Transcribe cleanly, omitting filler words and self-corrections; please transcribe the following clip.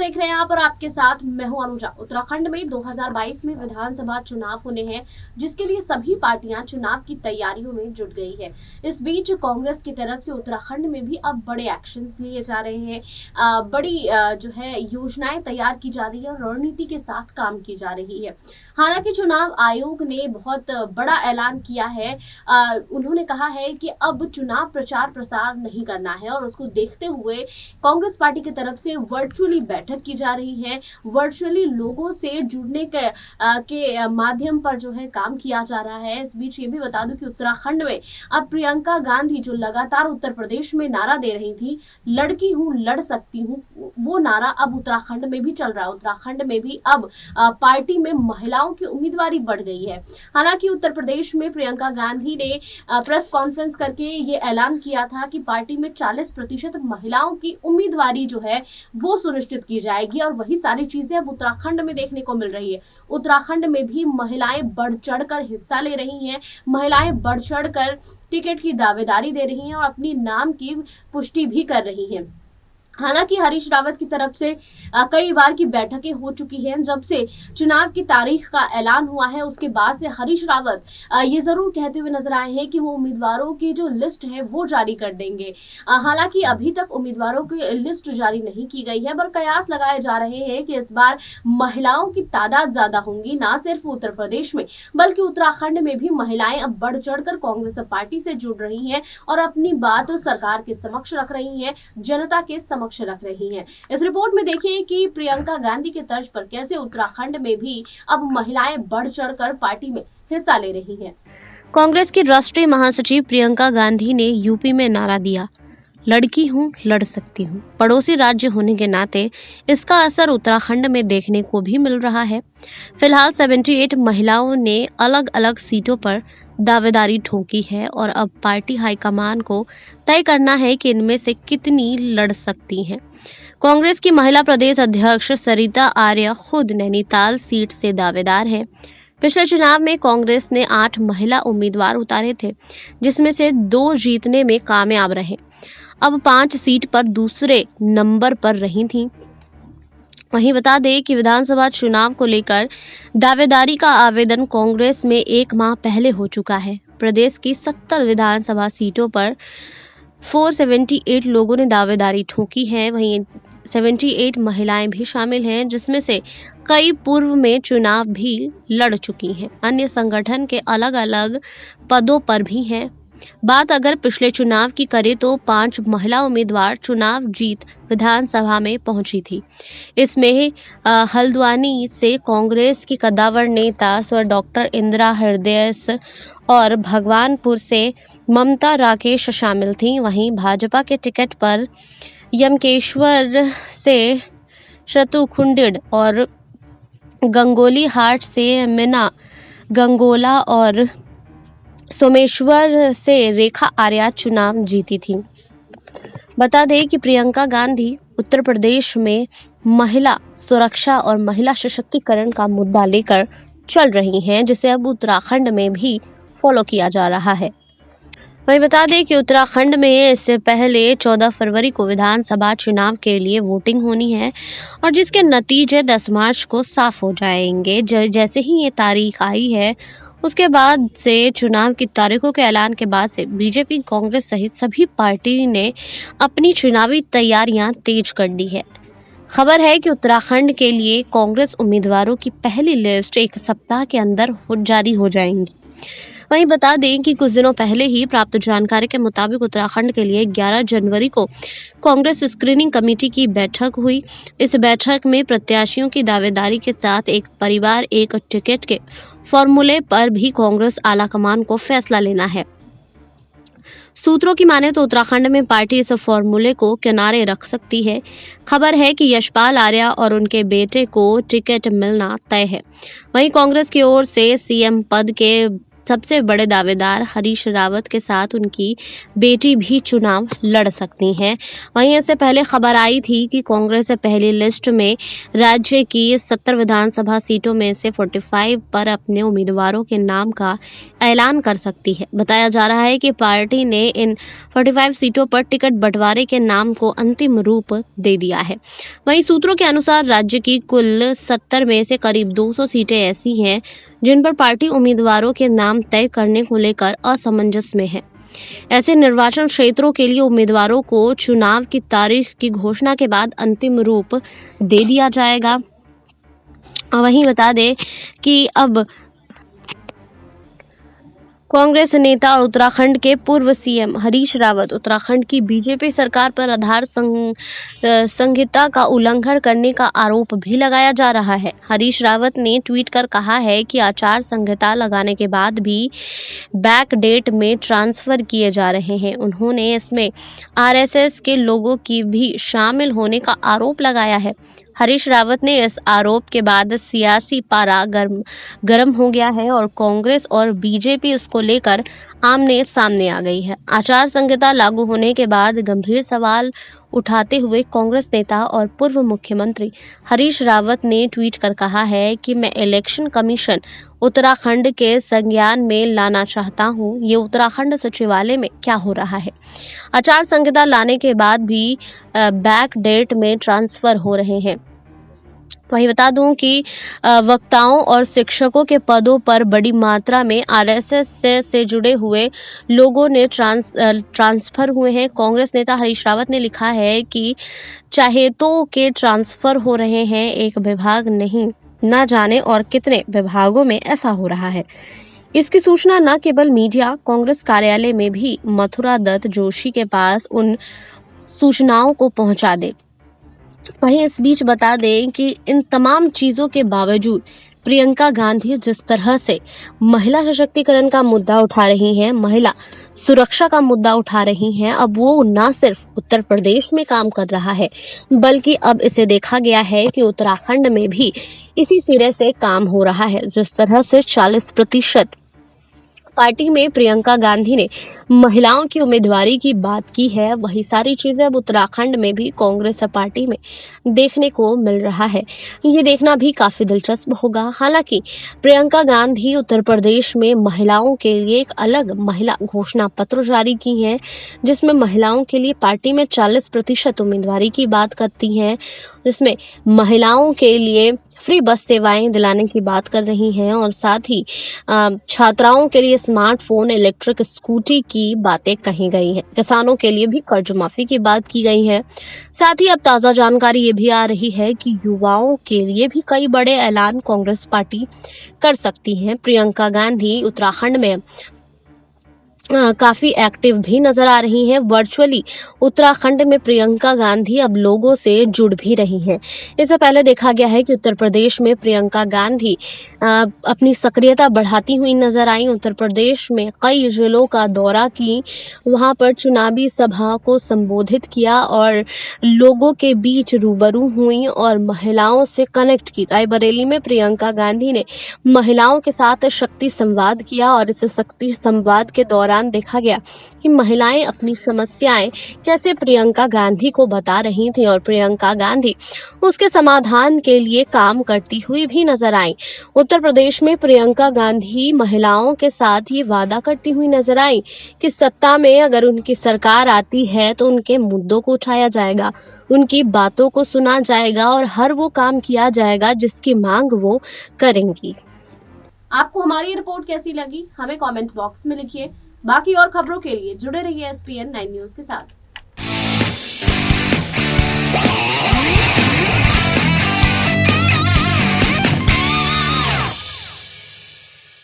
देख रहे हैं आप और आपके साथ मैं हूं अनुजा। उत्तराखंड में 2022 में विधानसभा चुनाव होने हैं, जिसके लिए सभी पार्टियां चुनाव की तैयारियों में जुट गई है। इस बीच कांग्रेस की तरफ से उत्तराखंड में भी अब बड़े एक्शंस लिए जा रहे हैं, बड़ी जो है योजनाएं तैयार की जा रही है और रणनीति के साथ काम की जा रही है। हालांकि चुनाव आयोग ने बहुत बड़ा ऐलान किया है। उन्होंने कहा है कि अब चुनाव प्रचार प्रसार नहीं करना है और उसको देखते हुए कांग्रेस पार्टी की तरफ से वर्चुअली बैठक की जा रही है। वर्चुअली लोगों से जुड़ने के माध्यम पर जो है काम किया जा रहा है। इस बीच ये भी बता दूं कि उत्तराखंड में अब प्रियंका गांधी जो लगातार उत्तर प्रदेश में नारा दे रही थी, लड़की हूं लड़ सकती हूं, वो नारा अब उत्तराखंड में भी चल रहा है। उत्तराखंड में भी अब पार्टी में महिलाओं की उम्मीदवारी बढ़ गई है। हालांकि उत्तर प्रदेश में प्रियंका गांधी ने प्रेस कॉन्फ्रेंस करके ये ऐलान किया था कि पार्टी में 40% महिलाओं की उम्मीदवारी जो है वो सुनिश्चित की जाएगी और वही सारी चीजें अब उत्तराखंड में देखने को मिल रही है। उत्तराखंड में भी महिलाएं बढ़ चढ़कर हिस्सा ले रही हैं, महिलाएं बढ़ चढ़कर टिकट की दावेदारी दे रही हैं और अपनी नाम की पुष्टि भी कर रही हैं। हालांकि हरीश रावत की तरफ से कई बार की बैठकें हो चुकी हैं। जब से चुनाव की तारीख का ऐलान हुआ है उसके बाद से हरीश रावत ये जरूर कहते हुए नजर आए हैं कि वो उम्मीदवारों की जो लिस्ट है वो जारी कर देंगे। हालांकि अभी तक उम्मीदवारों की लिस्ट जारी नहीं की गई है, पर कयास लगाए जा रहे हैं कि इस बार महिलाओं की तादाद ज्यादा होंगी। ना सिर्फ उत्तर प्रदेश में बल्कि उत्तराखंड में भी महिलाएं अब बढ़ चढ़कर कांग्रेस पार्टी से जुड़ रही हैं और अपनी बात सरकार के समक्ष रख रही हैं, जनता के समक्ष रख रही हैं। इस रिपोर्ट में देखिए कि प्रियंका गांधी के तर्ज पर कैसे उत्तराखंड में भी अब महिलाएं बढ़ चढ़कर पार्टी में हिस्सा ले रही हैं। कांग्रेस की राष्ट्रीय महासचिव प्रियंका गांधी ने यूपी में नारा दिया, लड़की हूं लड़ सकती हूं। पड़ोसी राज्य होने के नाते इसका असर उत्तराखंड में देखने को भी मिल रहा है। फिलहाल 78 महिलाओं ने अलग अलग सीटों पर दावेदारी ठोकी है और अब पार्टी हाईकमान को तय करना है कि इनमें से कितनी लड़ सकती हैं। कांग्रेस की महिला प्रदेश अध्यक्ष सरिता आर्य खुद नैनीताल सीट से दावेदार हैं। पिछले चुनाव में कांग्रेस ने 8 महिला उम्मीदवार उतारे थे, जिसमें से 2 जीतने में कामयाब रहे। अब 5 सीट पर दूसरे नंबर पर रही थीं। वहीं बता दें कि विधानसभा चुनाव को लेकर दावेदारी का आवेदन कांग्रेस में 1 माह पहले हो चुका है। प्रदेश की 70 विधानसभा सीटों पर 478 लोगों ने दावेदारी ठोकी है। वहीं 78 महिलाएं भी शामिल हैं, जिसमें से कई पूर्व में चुनाव भी लड़ चुकी हैं। अन्य संगठन के अलग अलग पदों पर भी हैं। बात अगर पिछले चुनाव की करें तो 5 महिला उम्मीदवार चुनाव जीत विधानसभा में पहुंची थी। इसमें हल्द्वानी से कांग्रेस की कद्दावर नेता स्व डॉक्टर इंदिरा हृदय और भगवानपुर से ममता राकेश शामिल थीं। वहीं भाजपा के टिकट पर यमकेश्वर से श्रतु खुंडिड और गंगोली हाट से मीना गंगोला और सोमेश्वर से रेखा आर्या चुनाव जीती थी। बता दें कि प्रियंका गांधी उत्तर प्रदेश में महिला सुरक्षा और महिला सशक्तिकरण का मुद्दा लेकर चल रही हैं, जिसे अब उत्तराखंड में भी फॉलो किया जा रहा है। वहीं बता दें कि उत्तराखंड में इससे पहले 14 फरवरी को विधानसभा चुनाव के लिए वोटिंग होनी है और जिसके नतीजे 10 मार्च को साफ हो जाएंगे। जैसे ही ये तारीख आई है उसके बाद से चुनाव की तारीखों के ऐलान के बाद से बीजेपी, कांग्रेस सहित सभी पार्टी ने अपनी चुनावी तैयारियां तेज कर दी है। खबर है कि उत्तराखंड के लिए कांग्रेस उम्मीदवारों की पहली लिस्ट 1 सप्ताह के अंदर जारी हो जाएंगी। वहीं बता दें कि कुछ दिनों पहले ही प्राप्त जानकारी के मुताबिक उत्तराखंड के लिए 11 जनवरी को कांग्रेस स्क्रीनिंग कमेटी की बैठक हुई। इस बैठक में प्रत्याशियों की दावेदारी के साथ एक परिवार एक टिकट के फॉर्मूले पर भी कांग्रेस आलाकमान को फैसला लेना है। सूत्रों की माने तो उत्तराखंड में पार्टी इस फॉर्मूले को किनारे रख सकती है। खबर है कि यशपाल आर्या और उनके बेटे को टिकट मिलना तय है। वहीं कांग्रेस की ओर से सीएम पद के सबसे बड़े दावेदार हरीश रावत के साथ उनकी बेटी भी चुनाव लड़ सकती हैं। वहीं इससे पहले खबर आई थी कि कांग्रेस पहली लिस्ट में राज्य की 70 विधानसभा सीटों में से 45 पर अपने उम्मीदवारों के नाम का ऐलान कर सकती है। बताया जा रहा है कि पार्टी ने इन 45 सीटों पर टिकट बंटवारे के नाम को अंतिम रूप दे दिया है। वहीं सूत्रों के अनुसार राज्य की कुल 70 में से करीब 200 सीटें ऐसी हैं जिन पर पार्टी उम्मीदवारों के नाम तय करने को लेकर असमंजस में है। ऐसे निर्वाचन क्षेत्रों के लिए उम्मीदवारों को चुनाव की तारीख की घोषणा के बाद अंतिम रूप दे दिया जाएगा। वहीं बता दें कि अब कांग्रेस नेता और उत्तराखंड के पूर्व सीएम हरीश रावत उत्तराखंड की बीजेपी सरकार पर आधार संहिता का उल्लंघन करने का आरोप भी लगाया जा रहा है। हरीश रावत ने ट्वीट कर कहा है कि आचार संहिता लगाने के बाद भी बैक डेट में ट्रांसफर किए जा रहे हैं। उन्होंने इसमें आरएसएस के लोगों की भी शामिल होने का आरोप लगाया है। हरीश रावत ने इस आरोप के बाद सियासी पारा गर्म हो गया है और कांग्रेस और बीजेपी इसको लेकर आमने सामने आ गई है। आचार संहिता लागू होने के बाद गंभीर सवाल उठाते हुए कांग्रेस नेता और पूर्व मुख्यमंत्री हरीश रावत ने ट्वीट कर कहा है कि मैं इलेक्शन कमीशन उत्तराखंड के संज्ञान में लाना चाहता हूं। ये उत्तराखंड सचिवालय में क्या हो रहा है? आचार संहिता लाने के बाद भी बैक डेट में ट्रांसफर हो रहे हैं। वहीं बता दूं कि वक्ताओं और शिक्षकों के पदों पर बड़ी मात्रा में आरएसएस से जुड़े हुए लोगों ने ट्रांसफर हुए हैं। कांग्रेस नेता हरीश रावत ने लिखा है कि चहेतों के ट्रांसफर हो रहे हैं, एक विभाग नहीं, न जाने और कितने विभागों में ऐसा हो रहा है। इसकी सूचना न केवल मीडिया, कांग्रेस कार्यालय में भी मथुरा दत्त जोशी के पास उन सूचनाओं को पहुंचा दे। वहीं इस बीच बता दें कि इन तमाम चीजों के बावजूद प्रियंका गांधी जिस तरह से महिला सशक्तिकरण का मुद्दा उठा रही हैं, महिला सुरक्षा का मुद्दा उठा रही हैं, अब वो न सिर्फ उत्तर प्रदेश में काम कर रहा है बल्कि अब इसे देखा गया है कि उत्तराखंड में भी इसी सिरे से काम हो रहा है। जिस तरह से 40% पार्टी में प्रियंका गांधी ने महिलाओं की उम्मीदवारी की बात की है, वही सारी चीजें अब उत्तराखंड में भी कांग्रेस पार्टी में देखने को मिल रहा है। ये देखना भी काफी दिलचस्प होगा। हालांकि प्रियंका गांधी उत्तर प्रदेश में महिलाओं के लिए एक अलग महिला घोषणा पत्र जारी की है, जिसमें महिलाओं के लिए पार्टी में 40% उम्मीदवारी की बात करती हैं, जिसमें महिलाओं के लिए फ्री बस सेवाएं दिलाने की बात कर रही हैं और साथ ही छात्राओं के लिए स्मार्टफोन, इलेक्ट्रिक स्कूटी की बातें कही गई हैं। किसानों के लिए भी कर्ज माफी की बात की गई है। साथ ही अब ताजा जानकारी ये भी आ रही है कि युवाओं के लिए भी कई बड़े ऐलान कांग्रेस पार्टी कर सकती है। प्रियंका गांधी उत्तराखंड में काफी एक्टिव भी नजर आ रही हैं। वर्चुअली उत्तराखंड में प्रियंका गांधी अब लोगों से जुड़ भी रही हैं। इससे पहले देखा गया है कि उत्तर प्रदेश में प्रियंका गांधी अपनी सक्रियता बढ़ाती हुई नजर आई। उत्तर प्रदेश में कई जिलों का दौरा की, वहां पर चुनावी सभा को संबोधित किया और लोगों के बीच रूबरू हुई और महिलाओं से कनेक्ट की। रायबरेली में प्रियंका गांधी ने महिलाओं के साथ शक्ति संवाद किया और इस शक्ति संवाद के दौरान देखा गया कि महिलाएं अपनी समस्याएं कैसे प्रियंका गांधी को बता रही थी और प्रियंका गांधी उसके समाधान के लिए काम करती हुई भी नजर आई। उत्तर प्रदेश में प्रियंका गांधी महिलाओं के साथ ये वादा करती हुई नजर आई कि सत्ता में अगर उनकी सरकार आती है तो उनके मुद्दों को उठाया जाएगा, उनकी बातों को सुना जाएगा और हर वो काम किया जाएगा जिसकी मांग वो करेंगी। आपको हमारी रिपोर्ट कैसी लगी, हमें कमेंट बॉक्स में लिखिए। बाकी और खबरों के लिए जुड़े रहिए SPN 9 न्यूज के साथ।